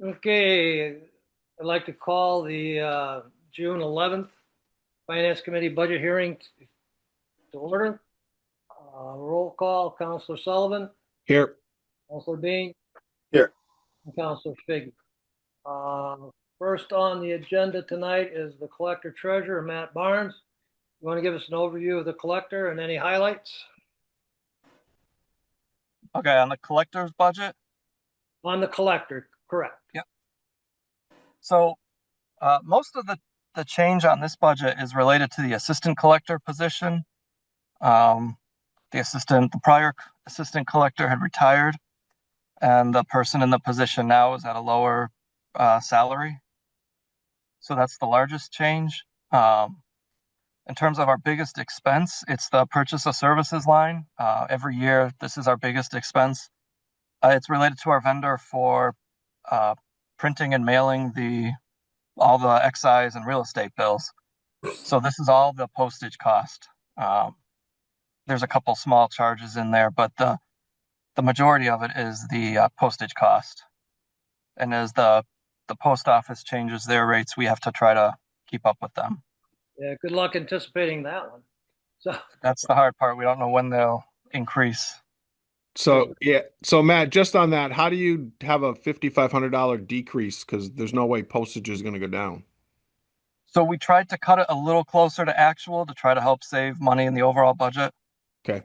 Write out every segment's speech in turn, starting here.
Okay, I'd like to call the June 11th Finance Committee budget hearing to order. Roll call, Counselor Sullivan, Here. Counselor Bean, Here. and Counselor Figgy. First on the agenda tonight is the Collector Treasurer, Matt Barnes. You want to give us an overview of the collector and any highlights? Okay, on the collector's budget. On the collector, correct. Yep. So most of the change on this budget is related to the assistant collector position. The prior assistant collector had retired, and the person in the position now is at a lower salary. So that's the largest change. In terms of our biggest expense, it's the purchase of services line. Every year, this is our biggest expense. It's related to our vendor for printing and mailing all the excise and real estate bills. So this is all the postage cost. There's a couple small charges in there, but the majority of it is the postage cost. And as the post office changes their rates, we have to try to keep up with them. Yeah, good luck anticipating that one. So That's the hard part. We don't know when they'll increase. So Matt, just on that, how do you have a $5,500 decrease? Because there's no way postage is going to go down. So we tried to cut it a little closer to actual to try to help save money in the overall budget. Okay.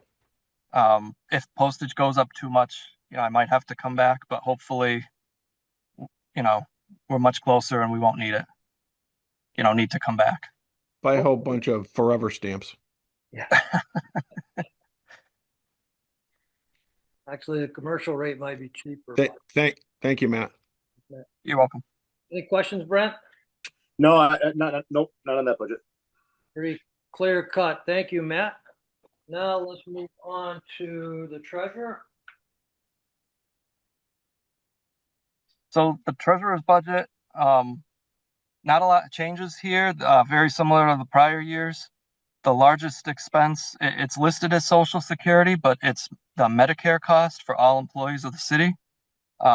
If postage goes up too much, I might have to come back, but hopefully, we're much closer and we won't need it. Need to come back. Buy a whole bunch of forever stamps. yeah. Actually, the commercial rate might be cheaper. Thank you, Matt. You're welcome. Any questions, Brent? No, nope, not on that budget. Pretty clear cut. Thank you, Matt. Now let's move on to the treasurer. So the treasurer's budget, not a lot of changes here, very similar to the prior years. The largest expense, it's listed as Social Security, but it's the Medicare cost for all employees of the city.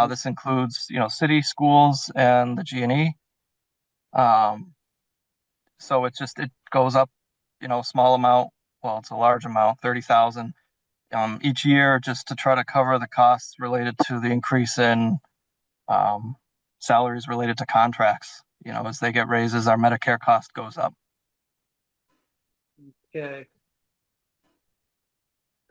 This includes, city, schools, and the G&E. So it goes up, a small amount. Well, it's a large amount, 30,000 each year, just to try to cover the costs related to the increase in salaries related to contracts. As they get raises, our Medicare cost goes up. Okay.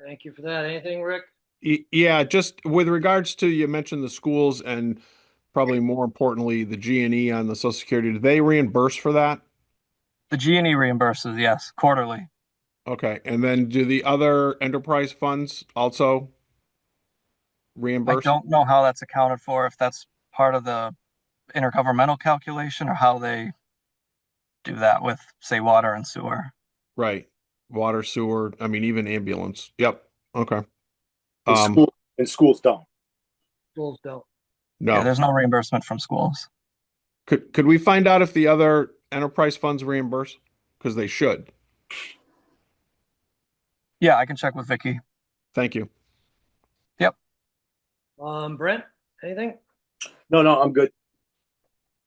Thank you for that. Anything, Rick? Yeah, just with regards to, you mentioned the schools and probably more importantly, the G&E on the Social Security. Do they reimburse for that? The G&E reimburses, yes, quarterly. Okay. And then do the other enterprise funds also I reimburse? don't know how that's accounted for, if that's part of the intergovernmental calculation or how they do that with, say, water and sewer. Right. Water, sewer, I mean, even ambulance. Yep. Okay. And schools don't. Schools don't. No. Yeah, there's no reimbursement from schools. Could we find out if the other enterprise funds reimburse? Because they should. Yeah, I can check with Vicky. Thank you. Yep. Brent, anything? No, I'm good.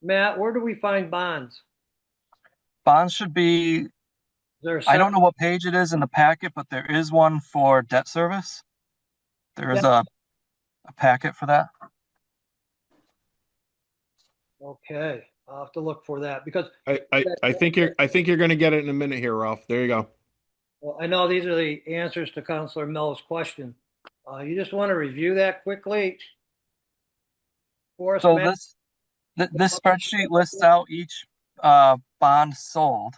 Matt, where do we find bonds? Bonds should be, Is there I don't know what page it is in the packet, but there is one for debt service. There is a packet for that. Okay, I'll have to look for that because I think you're going to get it in a minute here, Ralph. There you go. well, I know these are the answers to Counselor Mel's question. You just want to review that quickly for us, So Matt? this spreadsheet lists out each bond sold.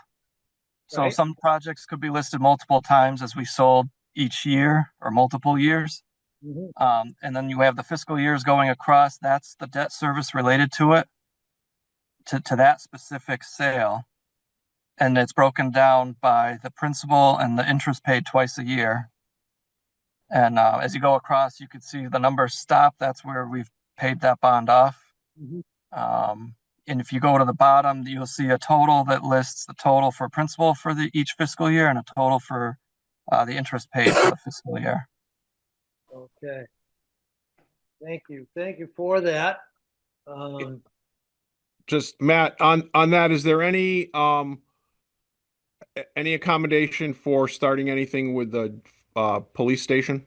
So Right. some projects could be listed multiple times as we sold each year or multiple years. Mhm. And then you have the fiscal years going across. That's the debt service related to it, to that specific sale. And it's broken down by the principal and the interest paid twice a year. And as you go across, you can see the numbers stop. That's where we've paid that bond off. Mhm. And if you go to the bottom, you'll see a total that lists the total for principal for each fiscal year and a total for the interest paid for the fiscal year. Okay. Thank you. Thank you for that. Just Matt, on that, is there any accommodation for starting anything with the police station?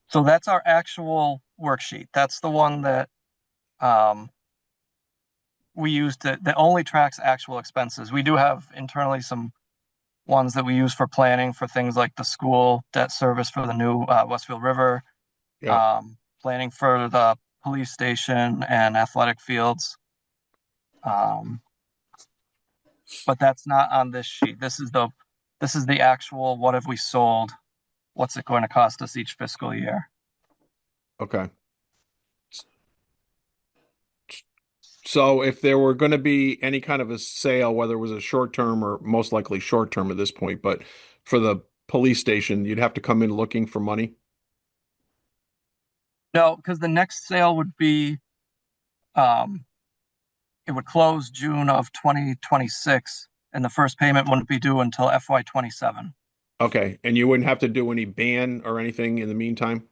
So that's our actual worksheet. That's the one that um, we use that only tracks actual expenses. We do have internally some ones that we use for planning for things like the school debt service for the new Westfield River, Yeah. planning for the police station and athletic fields. But that's not on this sheet. This is the actual what have we sold? What's it going to cost us each fiscal year? Okay. So if there were going to be any kind of a sale, whether it was a short term or most likely short term at this point, but for the police station, you'd have to come in looking for money. No, because the next sale would be it would close June of 2026, and the first payment wouldn't be due until FY 27. Okay. And you wouldn't have to do any ban or anything in the meantime?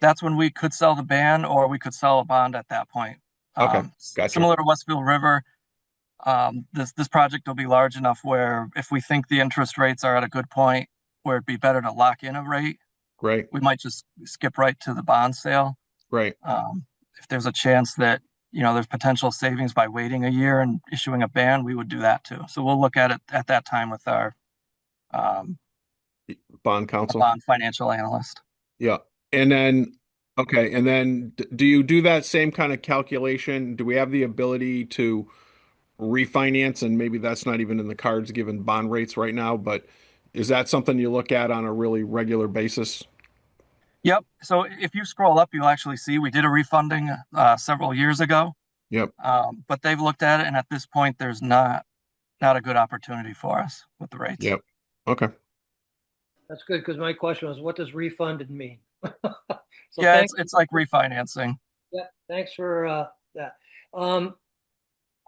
That's when we could sell the ban, or we could sell a bond at that point. Okay. Gotcha. Similar to Westfield River, this project will be large enough where if we think the interest rates are at a good point where it'd be better to lock in a rate, Great. we might just skip right to the bond sale. Right. If there's a chance that there's potential savings by waiting a year and issuing a ban, we would do that too. So we'll look at it at that time with our Bond counsel. bond financial analyst. Yeah. And then, okay. And then do you do that same kind of calculation? Do we have the ability to refinance? And maybe that's not even in the cards given bond rates right now, but is that something you look at on a really regular basis? Yep. So if you scroll up, you'll actually see we did a refunding several years ago. Yep. But they've looked at it, and at this point, there's not a good opportunity for us with the rates. Yep. Okay. That's good, because my question was, what does refunded mean? So Yeah, thanks, it's like refinancing. yeah, thanks for that. I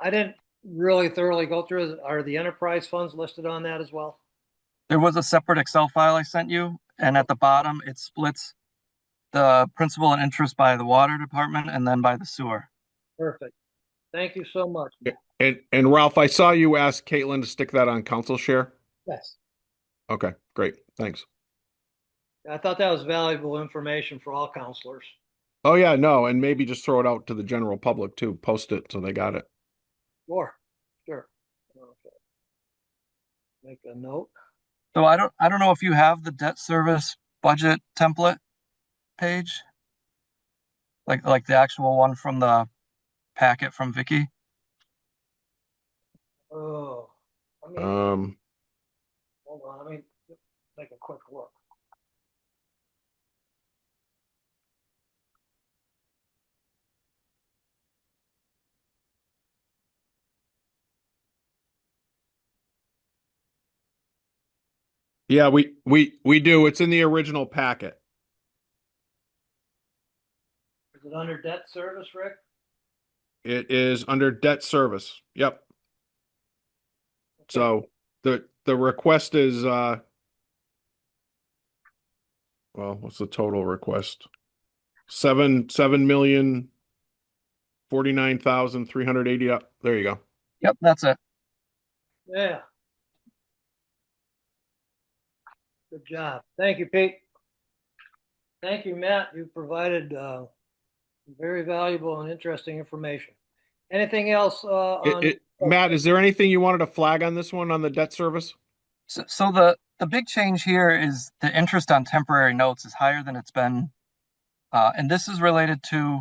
didn't really thoroughly go through it. Are the enterprise funds listed on that as well? There was a separate Excel file I sent you, and at the bottom, it splits the principal and interest by the water department and then by the sewer. Perfect. Thank you so much. And Ralph, I saw you ask Caitlin to stick that on council share. Yes. Okay, great. Thanks. I thought that was valuable information for all counselors. Oh yeah, no, and maybe just throw it out to the general public too. Post it so they got it. Sure. Okay. Make a note. So I don't know if you have the debt service budget template page, like the actual one from the packet from Vicky. Oh, hold on, let me take a quick look. Yeah, we do. It's in the original packet. Is it under debt service, Rick? It is under debt service. Yep. So the request is well, what's the total request? 7,049,380. There you go. Yep, that's it. Yeah. Good job. Thank you, Pete. Thank you, Matt. You provided very valuable and interesting information. Anything else on? Matt, is there anything you wanted to flag on this one on the debt service? So the big change here is the interest on temporary notes is higher than it's been, and this is related to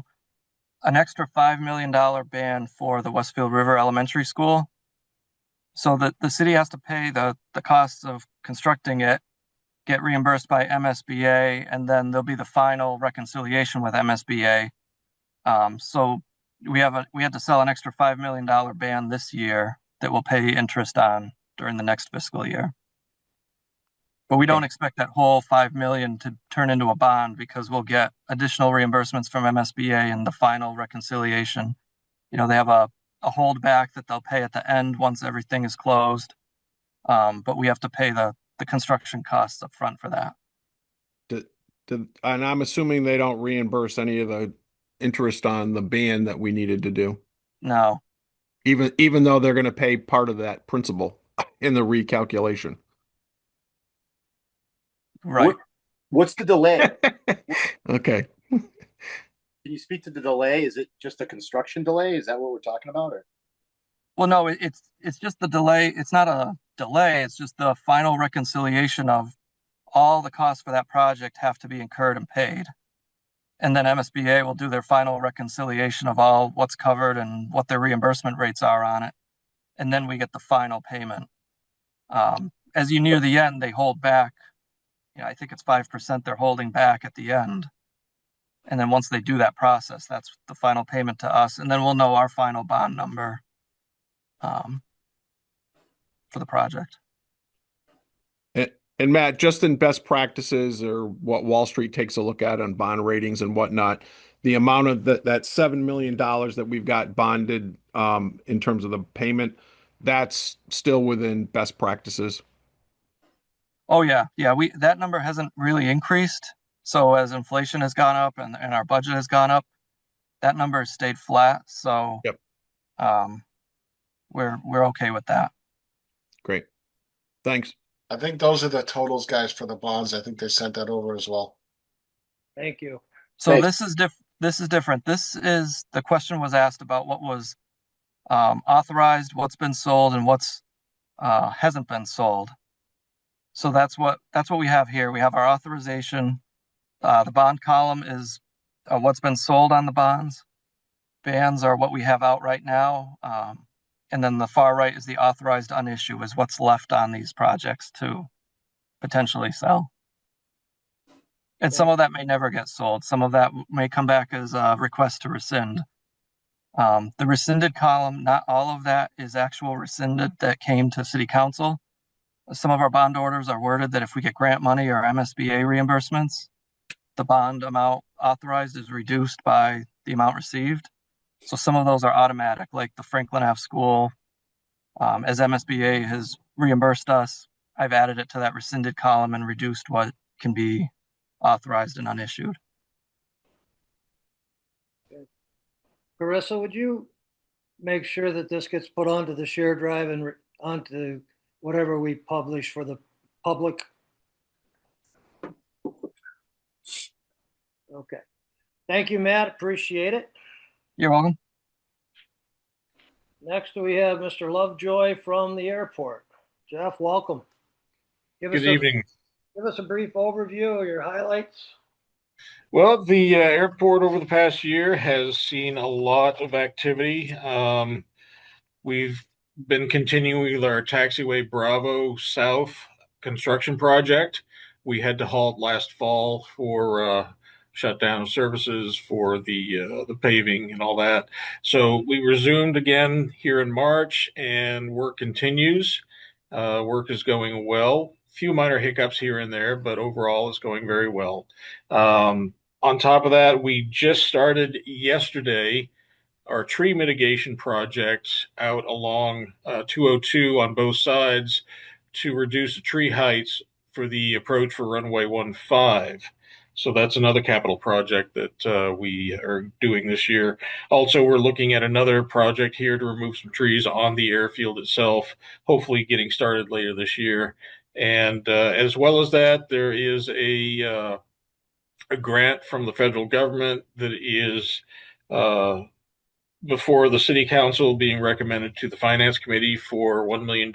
an extra $5 million ban for the Westfield River Elementary School. So that the city has to pay the costs of constructing it, get reimbursed by MSBA, and then there'll be the final reconciliation with MSBA. So we had to sell an extra $5 million ban this year that we'll pay interest on during the next fiscal year. But we don't expect that whole $5 million to turn into a bond because we'll get additional reimbursements from MSBA in the final reconciliation. They have a holdback that they'll pay at the end once everything is closed. But we have to pay the construction costs up front for that. And I'm assuming they don't reimburse any of the interest on the band that we needed to do, No, even though they're going to pay part of that principal in the recalculation. right. What's the delay? Okay. Can you speak to the delay? Is it just a construction delay? Is that what we're talking about? Or Well, no, it's just the delay. It's not a delay. It's just the final reconciliation of all the costs for that project have to be incurred and paid. And then MSBA will do their final reconciliation of all what's covered and what their reimbursement rates are on it. And then we get the final payment. As you near the end, they hold back. I think it's 5% they're holding back at the end. And then once they do that process, that's the final payment to us. And then we'll know our final bond number for the project. And Matt, just in best practices or what Wall Street takes a look at on bond ratings and whatnot, the amount of that $7 million that we've got bonded in terms of the payment, that's still within best practices. Oh yeah. That number hasn't really increased. So as inflation has gone up and our budget has gone up, that number has stayed flat. So Yep. We're okay with that. Great. Thanks. I think those are the totals, guys, for the bonds. I think they sent that over as well. Thank you. So Thanks. this is different. The question was asked about what was authorized, what's been sold, and what's hasn't been sold. So that's what we have here. We have our authorization. The bond column is what's been sold on the bonds. Bands are what we have out right now. And then the far right is the authorized unissue, is what's left on these projects to potentially sell. And some of that may never get sold. Some of that may come back as a request to rescind. The rescinded column, not all of that is actual rescinded that came to City Council. Some of our bond orders are worded that if we get grant money or MSBA reimbursements, the bond amount authorized is reduced by the amount received. So some of those are automatic, like the Franklin F. School. As MSBA has reimbursed us, I've added it to that rescinded column and reduced what can be authorized and unissued. Carissa, would you make sure that this gets put onto the share drive and onto whatever we publish for the public? Okay. Thank you, Matt. Appreciate it. You're welcome. Next, we have Mr. Lovejoy from the airport. Jeff, welcome. Good evening. Give us a brief overview of your highlights. Well, the airport over the past year has seen a lot of activity. We've been continuing with our taxiway Bravo South construction project. We had to halt last fall for shutdown of services for the paving and all that. So we resumed again here in March, and work continues. Work is going well. Few minor hiccups here and there, but overall it's going very well. On top of that, we just started yesterday our tree mitigation project out along 202 on both sides to reduce the tree heights for the approach for runway 15. So that's another capital project that we are doing this year. Also, we're looking at another project here to remove some trees on the airfield itself, hopefully getting started later this year. And as well as that, there is a grant from the federal government that is before the city council, being recommended to the finance committee for $1 million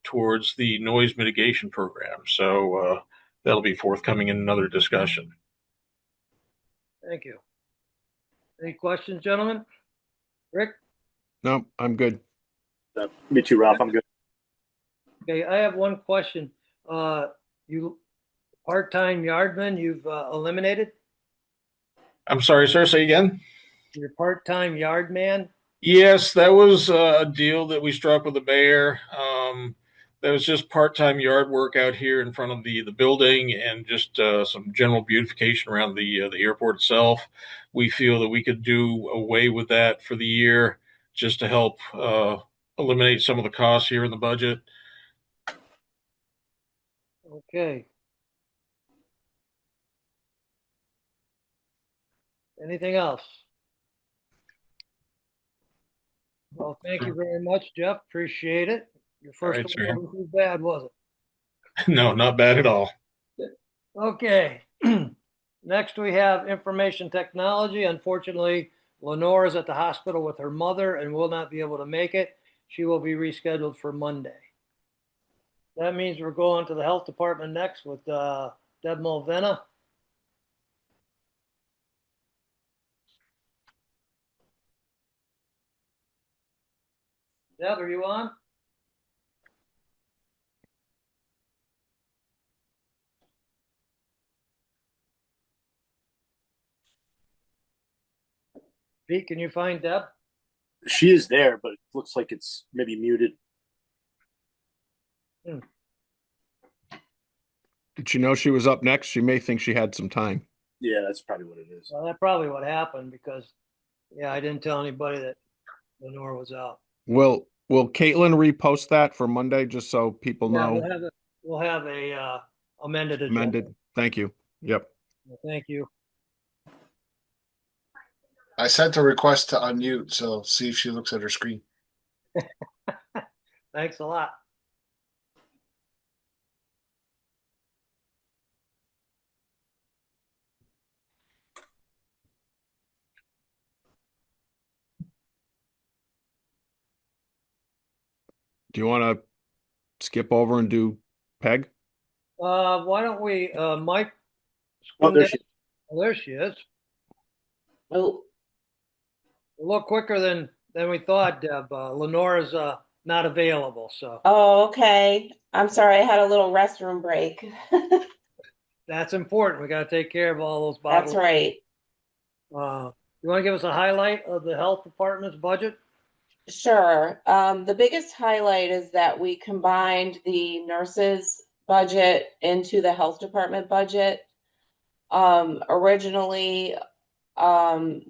towards the noise mitigation program. So that'll be forthcoming in another discussion. Thank you. Any questions, gentlemen? Rick? No, I'm good. Me too, Ralph. I'm good. Okay, I have one question. You part-time yardman, you've eliminated I'm sorry, sir, say again? your part-time yard man. Yes, that was a deal that we struck with the mayor. That was just part-time yard work out here in front of the building, and just some general beautification around the airport itself. We feel that we could do away with that for the year, just to help eliminate some of the costs here in the budget. Okay. Anything else? Well, thank you very much, Jeff. Appreciate it. Your first right, one sir. wasn't too bad, was it? No, not bad at all. Okay. Next, we have information technology. Unfortunately, Lenore is at the hospital with her mother and will not be able to make it. She will be rescheduled for Monday. That means we're going to the health department next with Deb Mulvena. Deb, are you on? Pete, can you find Deb? She is there, but it looks like it's maybe muted. Did she know she was up next? She may think she had some time. Yeah, that's probably what it is. Well, that's probably what happened because, yeah, I didn't tell anybody that Lenore was out. Will Caitlin repost that for Monday just so people Yeah, know? we'll have a amended agenda. Amended. Thank you. Yep. Thank you. I sent a request to unmute, so see if she looks at her screen. Thanks a lot. Do you want to skip over and do Peg? Why don't we, Mike? Oh, there she is. Oh, there she is. Oh, A little quicker than we thought, Deb. Lenore's not available, so oh, okay. I'm sorry, I had a little restroom break. that's important. We got to take care of all those That's bottles. right. You want to give us a highlight of the health department's budget? Sure. The biggest highlight is that we combined the nurses' budget into the health department budget. Originally,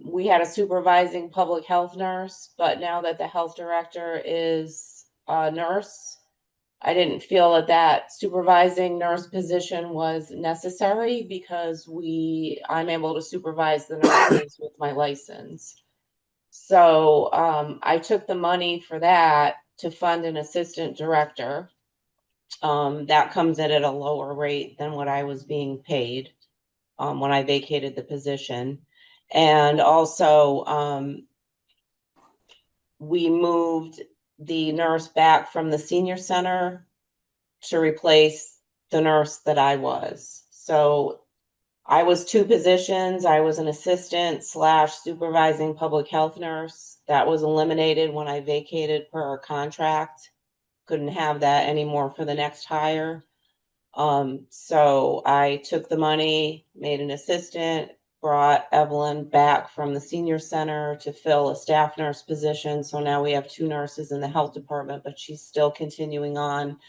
we had a supervising public health nurse, but now that the health director is a nurse, I didn't feel that that supervising nurse position was necessary because I'm able to supervise the nurses with my license. So I took the money for that to fund an assistant director. That comes in at a lower rate than what I was being paid when I vacated the position. And also, we moved the nurse back from the senior center to replace the nurse that I was. So I was two positions. I was an assistant / supervising public health nurse. That was eliminated when I vacated per our contract. Couldn't have that anymore for the next hire. So I took the money, made an assistant, brought Evelyn back from the senior center to fill a staff nurse position. So now we have 2 nurses in the health department, but she's still continuing on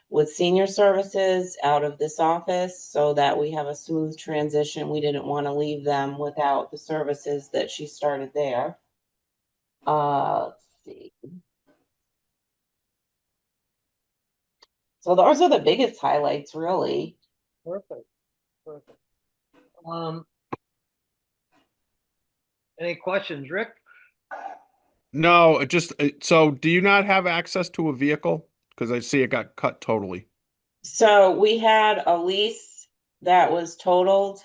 with senior services out of this office so that we have a smooth transition. We didn't want to leave them without the services that she started there. Let's see. So those are the biggest highlights, really. Perfect. Any questions, Rick? No, so do you not have access to a vehicle? Because I see it got cut totally. So we had a lease that was totaled.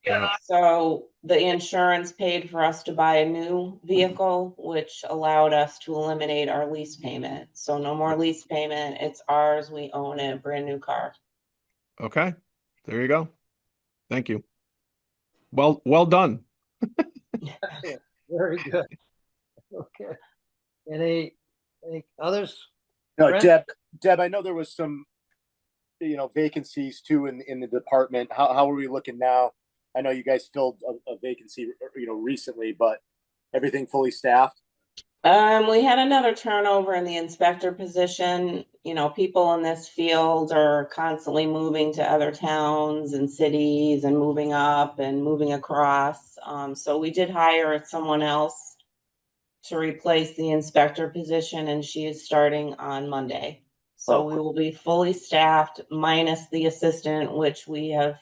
Yeah. So the insurance paid for us to buy a new vehicle, which allowed us to eliminate our lease payment. So no more lease payment. It's ours. We own it, brand new car. Okay. There you go. Thank you. Well done. Very good. Okay. Any others? No, Brent? Deb, I know there was some, vacancies too in the department. How are we looking now? I know you guys filled a vacancy, recently, but everything fully staffed? We had another turnover in the inspector position. People in this field are constantly moving to other towns and cities and moving up and moving across. So we did hire someone else to replace the inspector position, and she is starting on Monday. So we will be fully staffed minus the assistant, which we have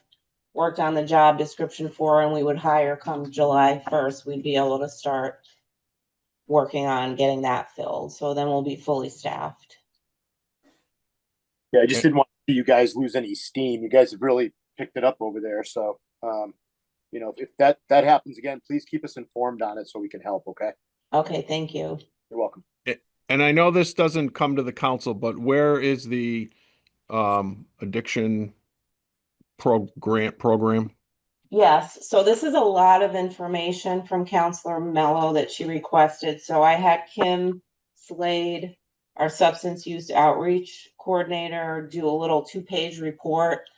worked on the job description for, and we would hire come July 1st, we'd be able to start working on getting that filled. So then we'll be fully staffed. Yeah, I just didn't want to see you guys lose any steam. You guys have really picked it up over there. So, if that happens again, please keep us informed on it so we can help. Okay. Okay, thank you. You're welcome. And I know this doesn't come to the council, but where is the addiction program? Yes, so this is a lot of information from Counselor Mello that she requested. So I had Kim Slade, our substance use outreach coordinator, do a little 2-page report.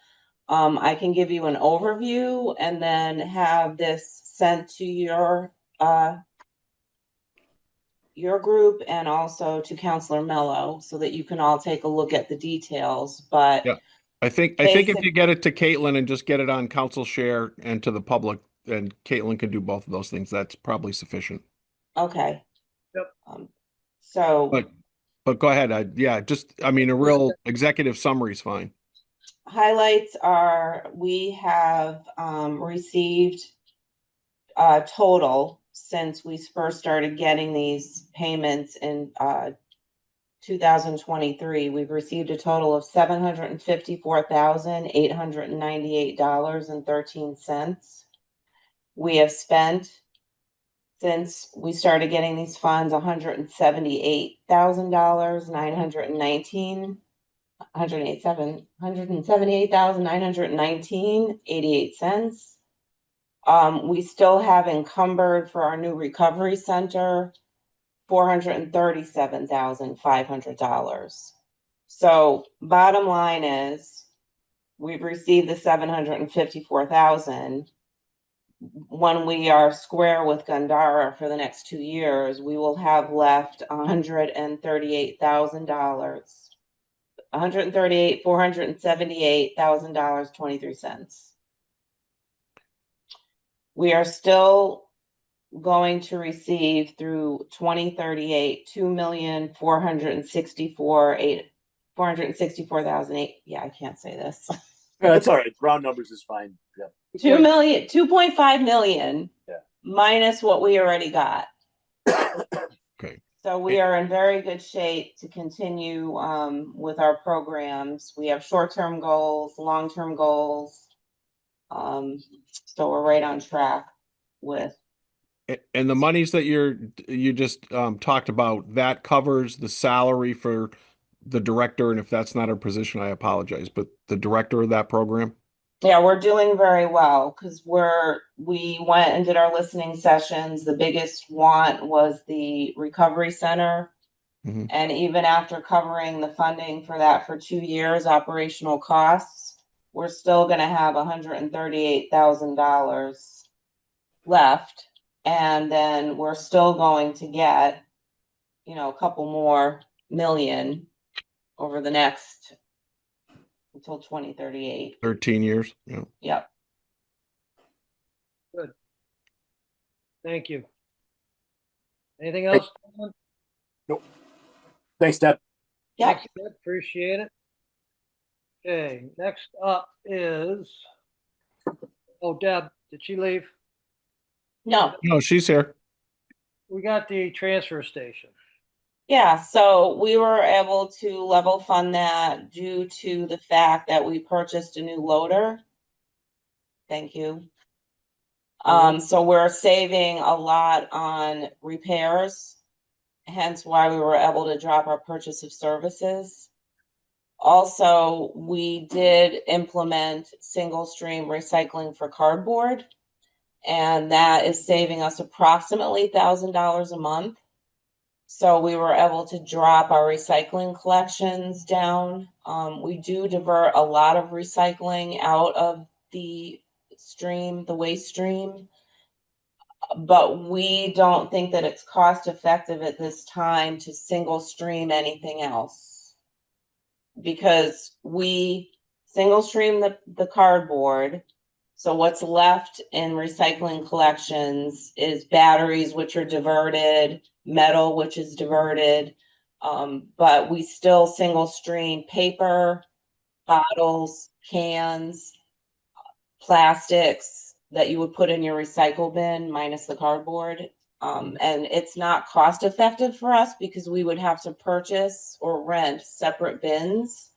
I can give you an overview and then have this sent to your group and also to Counselor Mello so that you can all take a look at the details. But Yeah. I think if you get it to Caitlin and just get it on council share and to the public, and Caitlin can do both of those things, that's probably sufficient. okay. Yep. So But go ahead. I mean, a real executive summary is fine. highlights are we have received a total since we first started getting these payments in 2023. We've received a total of $754,898.13. We have spent, since we started getting these funds, $178,919.88. We still have encumbered for our new recovery center $437,500. So bottom line is we've received the $754,000. When we are square with Gandara for the next 2 years, we will have left $478,023. We are still going to receive through 2038 $2,464,008. Yeah, I can't say this. That's all right. Round numbers is fine. Yeah. 2.5 million. Yeah. Minus what we already got. Okay. So we are in very good shape to continue with our programs. We have short-term goals, long-term goals. So we're right on track with. And the monies that you just talked about, that covers the salary for the director, and if that's not her position, I apologize, but the director of that program? Yeah, we're doing very well because we went and did our listening sessions. The biggest want was the recovery center. Mhm. And even after covering the funding for that for 2 years, operational costs, we're still going to have $138,000 left. And then we're still going to get, a couple more million over the next until 2038. 13 years. Yeah. Yep. Thank you. Anything else? Thanks, Deb. Yep. Thanks, Deb. Appreciate it. Okay, next up is, Deb, did she leave? No. No, she's here. We got the transfer station. Yeah, so we were able to level fund that due to the fact that we purchased a new loader. Thank you. So we're saving a lot on repairs, hence why we were able to drop our purchase of services. Also, we did implement single stream recycling for cardboard, and that is saving us approximately $1,000 a month. So we were able to drop our recycling collections down. We do divert a lot of recycling out of the waste stream, but we don't think that it's cost effective at this time to single stream anything else, because we single stream the cardboard. So what's left in recycling collections is batteries, which are diverted, metal, which is diverted, but we still single stream paper, bottles, cans, plastics that you would put in your recycle bin minus the cardboard. And it's not cost effective for us because we would have to purchase or rent separate bins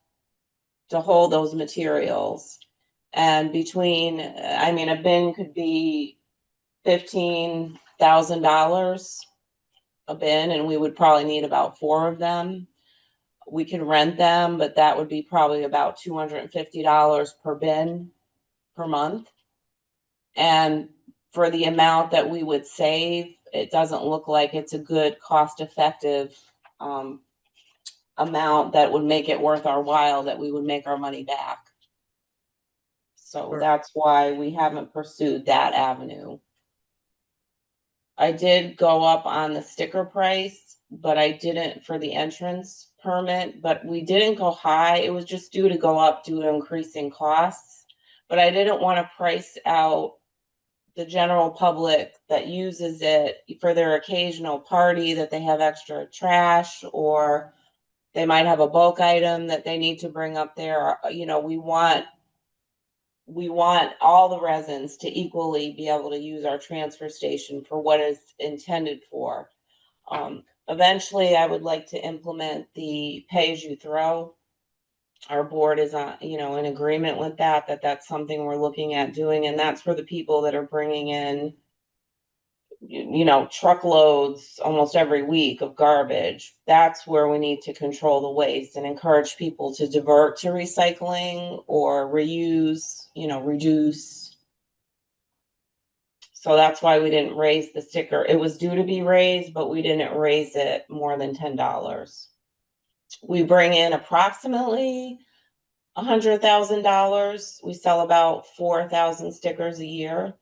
to hold those materials. And between, I mean, a bin could be $15,000 a bin, and we would probably need about 4 of them. We can rent them, but that would be probably about $250 per bin per month. And for the amount that we would save, it doesn't look like it's a good cost-effective amount that would make it worth our while, that we would make our money back. So Sure. that's why we haven't pursued that avenue. I did go up on the sticker price, but I didn't for the entrance permit, but we didn't go high. It was just due to go up due to increasing costs. But I didn't want to price out the general public that uses it for their occasional party, that they have extra trash, or they might have a bulk item that they need to bring up there. You know, we want all the residents to equally be able to use our transfer station for what it's intended for. Eventually, I would like to implement the pay-as-you-throw. Our board is in agreement with that, that's something we're looking at doing, and that's for the people that are bringing in, truckloads almost every week of garbage. That's where we need to control the waste and encourage people to divert to recycling or reuse, reduce. So that's why we didn't raise the sticker. It was due to be raised, but we didn't raise it more than $10. We bring in approximately $100,000. We sell about 4,000 stickers a year.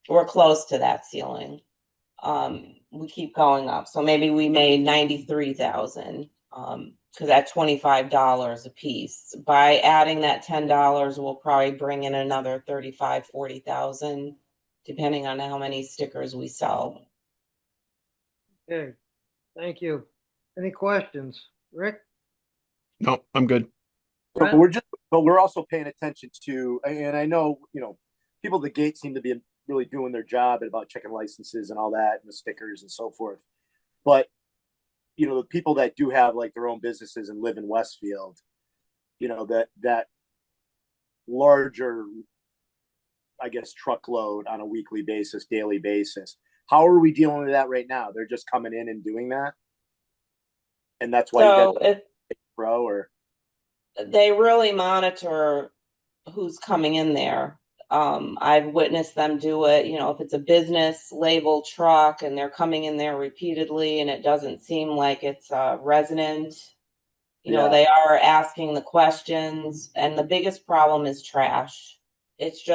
We're close to that ceiling. We keep going up. So maybe we made 93,000 because at $25 a piece. By adding that $10, we'll probably bring in another 35, 40,000, depending on how many stickers we sell. Okay, thank you. Any questions? Rick? No, I'm good. So we're also paying attention to, and I know, people at the gate seem to be really doing their job about checking licenses and all that and the stickers and so forth. But, the people that do have like their own businesses and live in Westfield, that larger, I guess, truckload on a weekly basis, daily basis. How are we dealing with that right now? They're just coming in and doing that? And that's why you got pro, or they really monitor who's coming in there. I've witnessed them do it, if it's a business label truck and they're coming in there repeatedly and it doesn't seem like it's a resident, they are asking the questions. And the biggest problem is trash. It's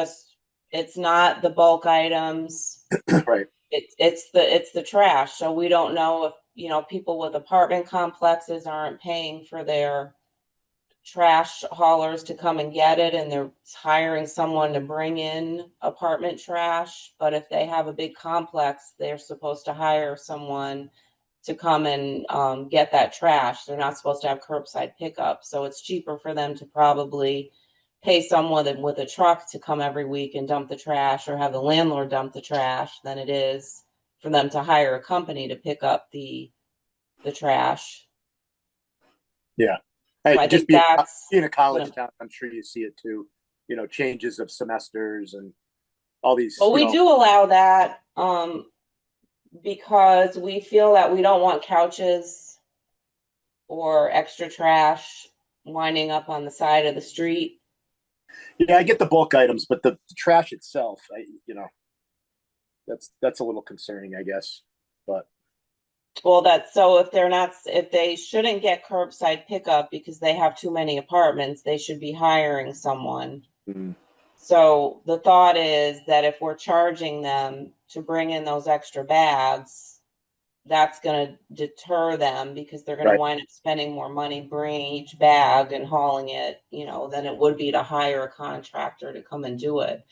not the bulk items. Right. It's the trash. So we don't know if, people with apartment complexes aren't paying for their trash haulers to come and get it, and they're hiring someone to bring in apartment trash. But if they have a big complex, they're supposed to hire someone to come and get that trash. They're not supposed to have curbside pickup. So it's cheaper for them to probably pay someone with a truck to come every week and dump the trash, or have the landlord dump the trash, than it is for them to hire a company to pick up the trash. Yeah. So I think that's being a college town, I'm sure you see it too. Changes of semesters and all these. Well, we do allow that because we feel that we don't want couches or extra trash winding up on the side of the street. Yeah, I get the bulk items, but the trash itself, that's a little concerning, I guess. But well, if they shouldn't get curbside pickup because they have too many apartments, they should be hiring someone. Mm-hmm. So the thought is that if we're charging them to bring in those extra bags, that's going to deter them, because they're going to wind up spending more money bringing each bag and hauling it, than it would be to hire a contractor to come and do it.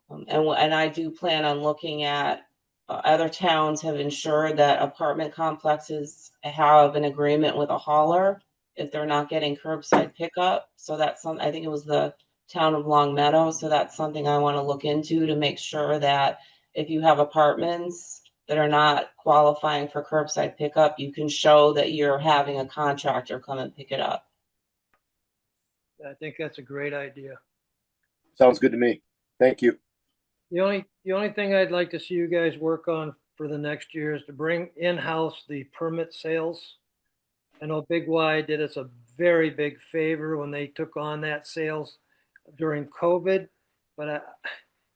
And I do plan on looking at other towns have ensured that apartment complexes have an agreement with a hauler if they're not getting curbside pickup. So that's I think it was the town of Long Meadow. So that's something I want to look into to make sure that if you have apartments that are not qualifying for curbside pickup, you can show that you're having a contractor come and pick it up. I think that's a great idea. Sounds good to me. Thank you. The only thing I'd like to see you guys work on for the next year is to bring in-house the permit sales. I know Big Y did us a very big favor when they took on that sales during COVID, but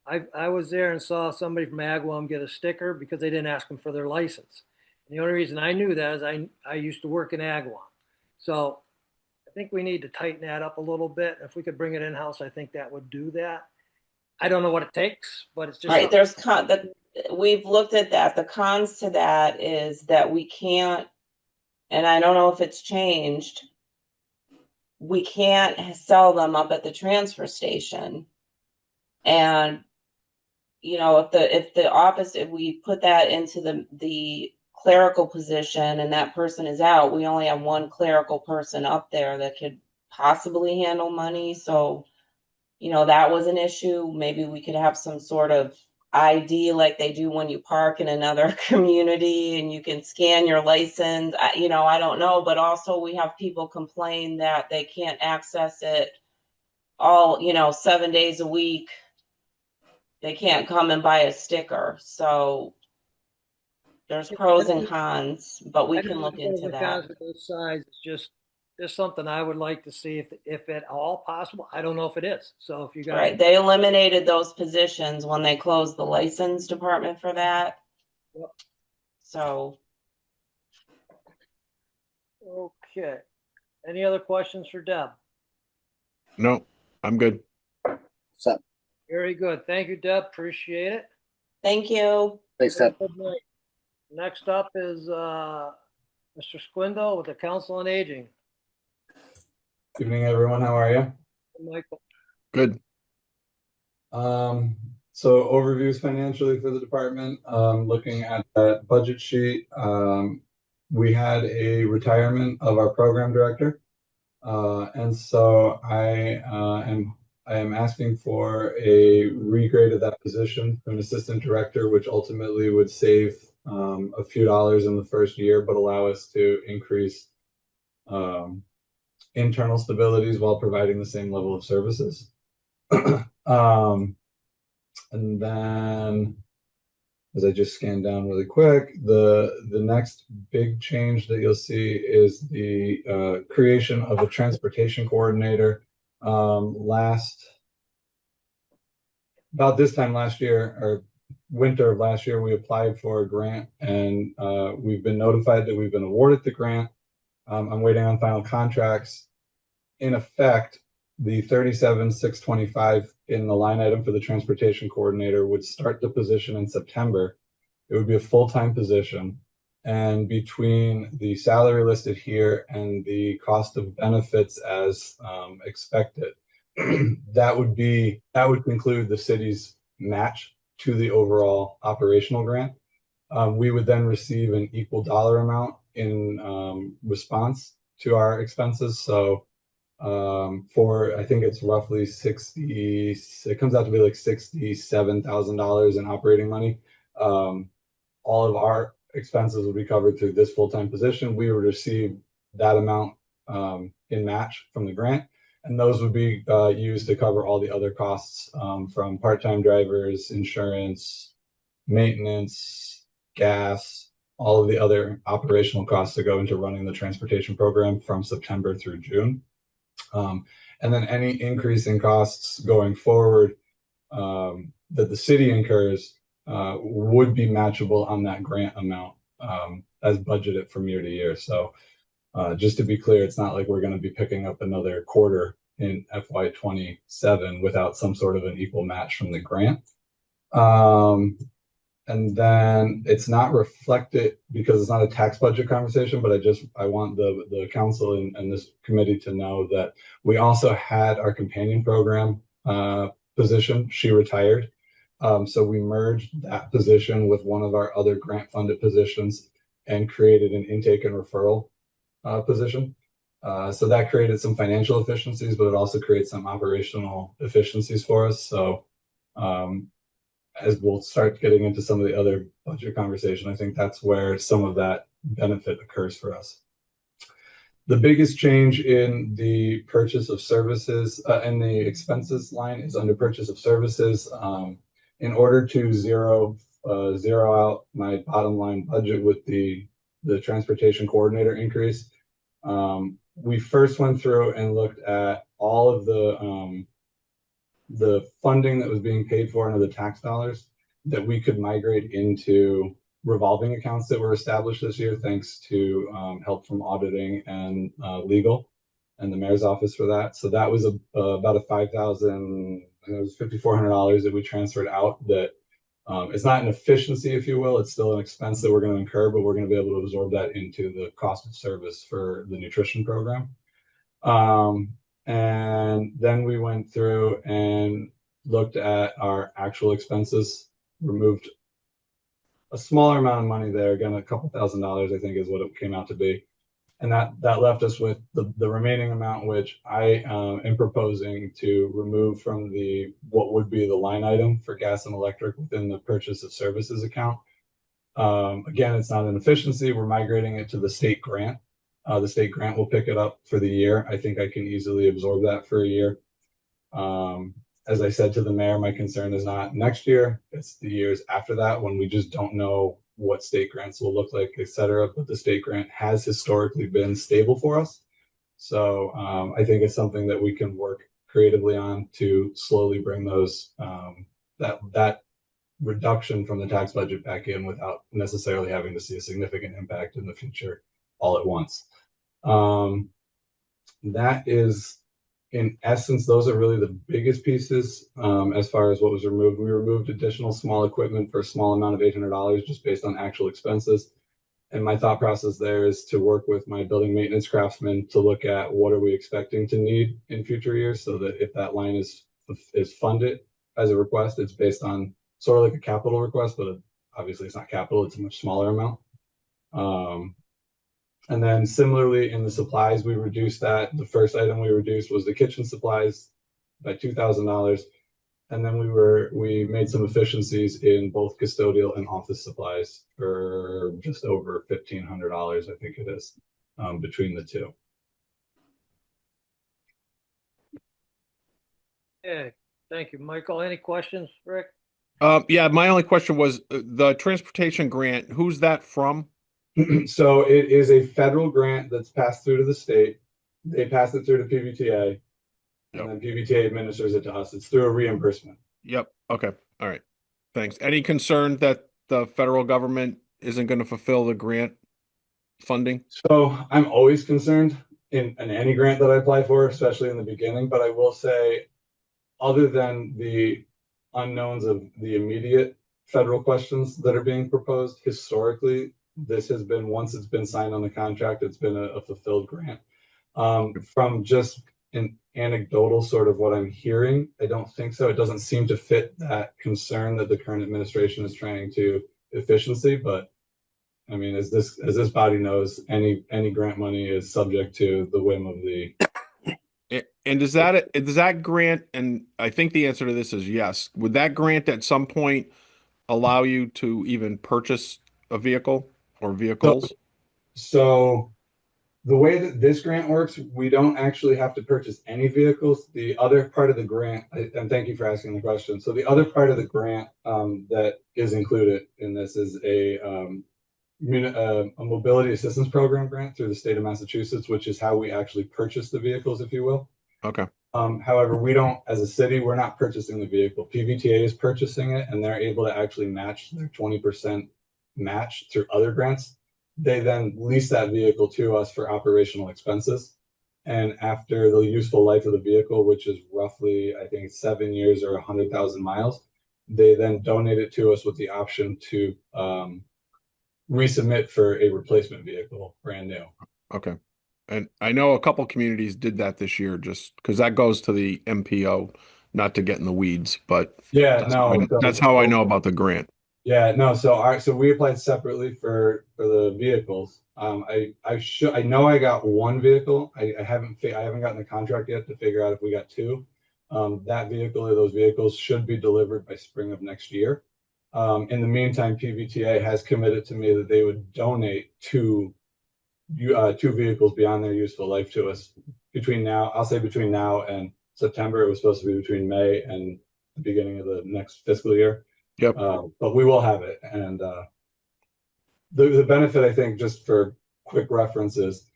I was there and saw somebody from Agawam get a sticker because they didn't ask them for their license. And the only reason I knew that is I used to work in Agawam. So I think we need to tighten that up a little bit. If we could bring it in-house, I think that would do that. I don't know what it takes, but it's just Right, there's we've looked at that. The cons to that is that we can't, and I don't know if it's changed, we can't sell them up at the transfer station. And if the office, if we put that into the clerical position and that person is out, we only have one clerical person up there that could possibly handle money. So that was an issue. Maybe we could have some sort of ID like they do when you park in another community and you can scan your license. I don't know, but also we have people complain that they can't access it all, 7 days a week. They can't come and buy a sticker. So there's pros and cons, but we can look into that. Both sides. It's just something I would like to see if at all possible. I don't know if it is. So if you guys, Right, they eliminated those positions when they closed the license department for that. Yep. So. Okay. Any other questions for Deb? No, I'm good. So, Very good. Thank you, Deb. Appreciate it. Thank you. thanks, Deb. Good night. Next up is Mr. Squindo with the Council on Aging. Evening, everyone. How are you? Michael. Good. So overviews financially for the department. Looking at that budget sheet, we had a retirement of our program director, and so I am asking for a regrade of that position to an assistant director, which ultimately would save a few dollars in the first year, but allow us to increase internal stabilities while providing the same level of services. And then, as I just scanned down really quick, the next big change that you'll see is the creation of a transportation coordinator. About this time last year, or winter of last year, we applied for a grant, and we've been notified that we've been awarded the grant. I'm waiting on final contracts. In effect, the 37,625 in the line item for the transportation coordinator would start the position in September. It would be a full-time position. And between the salary listed here and the cost of benefits as expected, that would conclude the city's match to the overall operational grant. We would then receive an equal dollar amount in response to our expenses. So for, I think it's roughly it comes out to be like $67,000 in operating money. All of our expenses will be covered through this full-time position. We would receive that amount in match from the grant, and those would be used to cover all the other costs from part-time drivers, insurance, maintenance, gas, all of the other operational costs that go into running the transportation program from September through June. And then any increase in costs going forward that the city incurs would be matchable on that grant amount as budgeted from year to year. So just to be clear, it's not like we're going to be picking up another quarter in FY27 without some sort of an equal match from the grant. And then it's not reflected because it's not a tax budget conversation, but I want the council and this committee to know that we also had our companion program position. She retired. So we merged that position with one of our other grant funded positions and created an intake and referral position. So that created some financial efficiencies, but it also creates some operational efficiencies for us. So as we'll start getting into some of the other budget conversation, I think that's where some of that benefit occurs for us. The biggest change in the purchase of services and the expenses line is under purchase of services. In order to zero out my bottom line budget with the transportation coordinator increase, we first went through and looked at all of the funding that was being paid for under the tax dollars that we could migrate into revolving accounts that were established this year, thanks to help from auditing and legal and the mayor's office for that. So that was about a $5,000, it was $5,400 that we transferred out. That it's not an efficiency, if you will. It's still an expense that we're going to incur, but we're going to be able to absorb that into the cost of service for the nutrition program. And then we went through and looked at our actual expenses, removed a smaller amount of money there, again, a couple $1,000s, I think is what it came out to be. And that left us with the remaining amount, which I am proposing to remove from what would be the line item for gas and electric within the purchase of services account. Again, it's not an efficiency. We're migrating it to the state grant. The state grant will pick it up for the year. I think I can easily absorb that for a year. As I said to the mayor, my concern is not next year, it's the years after that when we just don't know what state grants will look like, et cetera. But the state grant has historically been stable for us. So I think it's something that we can work creatively on to slowly bring those that reduction from the tax budget back in without necessarily having to see a significant impact in the future all at once. That is, in essence, those are really the biggest pieces as far as what was removed. We removed additional small equipment for a small amount of $800 just based on actual expenses. And my thought process there is to work with my building maintenance craftsmen to look at what are we expecting to need in future years, so that if that line is funded as a request, it's based on sort of like a capital request, but obviously it's not capital, it's a much smaller amount. And then similarly in the supplies, we reduced that. The first item we reduced was the kitchen supplies by $2,000. And then we made some efficiencies in both custodial and office supplies for just over $1,500, I think it is, between the two. Yeah, thank you, Michael. Any questions, Rick? Yeah, my only question was the transportation grant, who's that from? So it is a federal grant that's passed through to the state. They pass it through to PVTA, and then PVTA administers it to us. It's through a reimbursement. Yep. Okay. All right. Thanks. Any concern that the federal government isn't going to fulfill the grant funding? So I'm always concerned in any grant that I apply for, especially in the beginning. But I will say, other than the unknowns of the immediate federal questions that are being proposed, historically, this has been, once it's been signed on the contract, it's been a fulfilled grant. From just an anecdotal sort of what I'm hearing, I don't think so. It doesn't seem to fit that concern that the current administration is trying to efficiency. But I mean, as this body knows, any grant money is subject to the whim of the. And does that grant, and I think the answer to this is yes, would that grant at some point allow you to even purchase a vehicle or vehicles? So the way that this grant works, we don't actually have to purchase any vehicles. The other part of the grant, and thank you for asking the question. So the other part of the grant that is included in this is a mobility assistance program grant through the state of Massachusetts, which is how we actually purchase the vehicles, if you will. Okay. However, we don't, as a city, we're not purchasing the vehicle. PVTA is purchasing it, and they're able to actually match their 20% match through other grants. They then lease that vehicle to us for operational expenses. And after the useful life of the vehicle, which is roughly, I think, 7 years or 100,000 miles, they then donate it to us with the option to resubmit for a replacement vehicle, brand new. Okay. And I know a couple communities did that this year, just because that goes to the MPO, not to get in the weeds, but Yeah, that's how I know about the grant. Yeah, no, so we applied separately for the vehicles. I know I got one vehicle. I haven't gotten the contract yet to figure out if we got two. That vehicle or those vehicles should be delivered by spring of next year. In the meantime, PVTA has committed to me that they would donate two vehicles beyond their useful life to us between now. I'll say between now and September. It was supposed to be between May and the beginning of the next fiscal year. Yep. But we will have it. And the benefit, I think, just for quick reference, is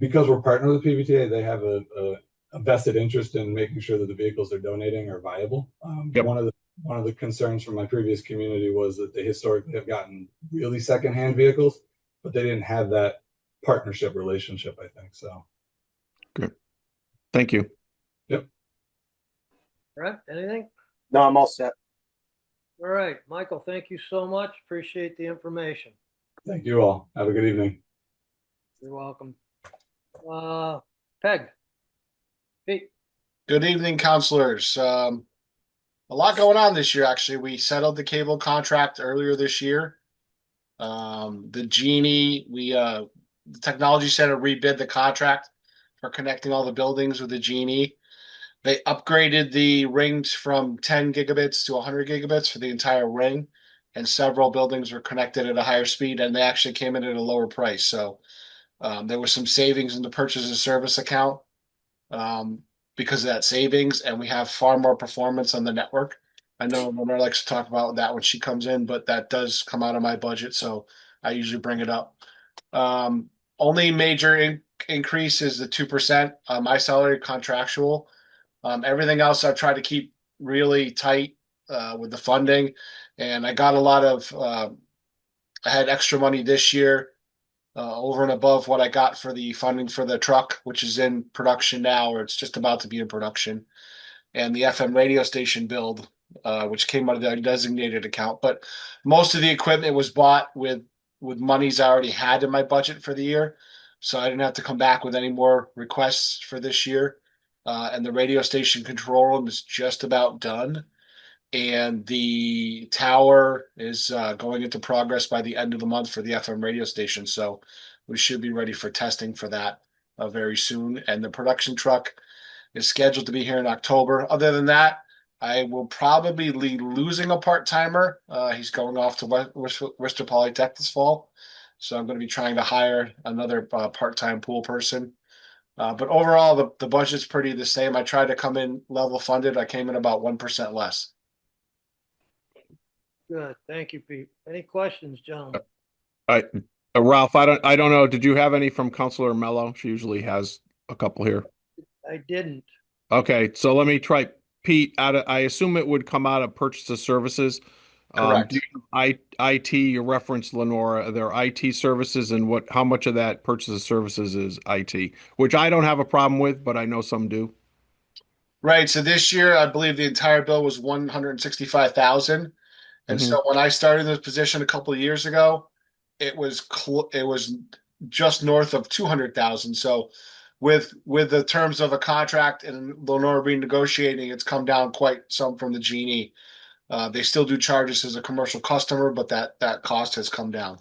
because we're partnered with PVTA, they have a vested interest in making sure that the vehicles they're donating are viable. Yep. One of the concerns from my previous community was that they historically have gotten really secondhand vehicles, but they didn't have that partnership relationship, I think. So Good. Thank you. Brent, anything? No, I'm all set. All right, Michael, thank you so much. Appreciate the information. thank you all. Have a good evening. You're welcome. Peg. Pete. Good evening, counselors. A lot going on this year, actually. We settled the cable contract earlier this year. The Genie, the Technology Center rebid the contract for connecting all the buildings with the Genie. They upgraded the rings from 10 gigabits to 100 gigabits for the entire ring, and several buildings were connected at a higher speed, and they actually came in at a lower price. So there was some savings in the purchase of service account because of that savings, and we have far more performance on the network. I know Lenore likes to talk about that when she comes in, but that does come out of my budget, so I usually bring it up. Only major increase is the 2%. My salary contractual. Everything else I've tried to keep really tight with the funding, and I got a lot of. I had extra money this year over and above what I got for the funding for the truck, which is in production now, or it's just about to be in production, and the FM radio station build, which came out of the designated account. But most of the equipment was bought with monies I already had in my budget for the year, so I didn't have to come back with any more requests for this year. And the radio station control room is just about done. And the tower is going into progress by the end of the month for the FM radio station. So we should be ready for testing for that very soon. And the production truck is scheduled to be here in October. Other than that, I will probably be losing a part-timer. He's going off to Worcester Polytech this fall. So I'm going to be trying to hire another part-time pool person. But overall, the budget's pretty the same. I tried to come in level funded. I came in about 1% less. Good. Thank you, Pete. Any questions, gentlemen? Ralph, I don't know. Did you have any from Counselor Mello? She usually has a couple here. I didn't. Okay, so let me try. Pete, I assume it would come out of purchase of services. Correct. IT, you referenced Lenora, their IT services, and how much of that purchase of services is IT, which I don't have a problem with, but I know some do. Right. So this year, I believe the entire bill was 165,000. And so when I started in this position a couple of years ago, it was just north of 200,000. So with the terms of a contract and Lenora renegotiating, it's come down quite some from the Genie. They still do charges as a commercial customer, but that cost has come down.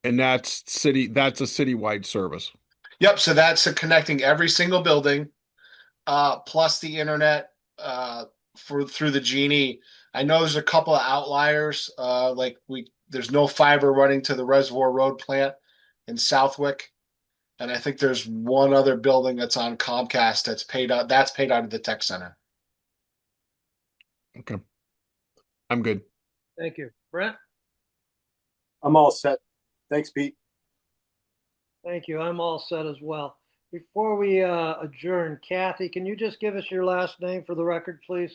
And that's a citywide service. Yep. So that's connecting every single building, plus the internet through the Genie. I know there's a couple of outliers, there's no fiber running to the Reservoir Road plant in Southwick, and I think there's one other building that's on Comcast that's paid out of the tech center. Okay, I'm good. Thank you. Brent? I'm all set. Thanks, Pete. Thank you. I'm all set as well. Before we adjourn, Kathy, can you just give us your last name for the record, please?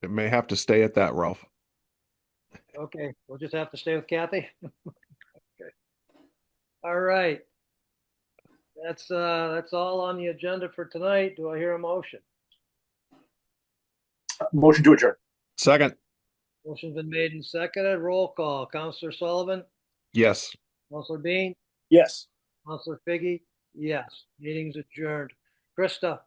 It may have to stay at that, Ralph. Okay, we'll just have to stay with Kathy. Okay. All right. That's all on the agenda for tonight. Do I hear a motion? Motion to adjourn. Second. Motion's been made and seconded. Roll call. Counselor Sullivan, Yes. Counselor Bean, Yes. Counselor Figgy, yes. Meeting's adjourned. Krista,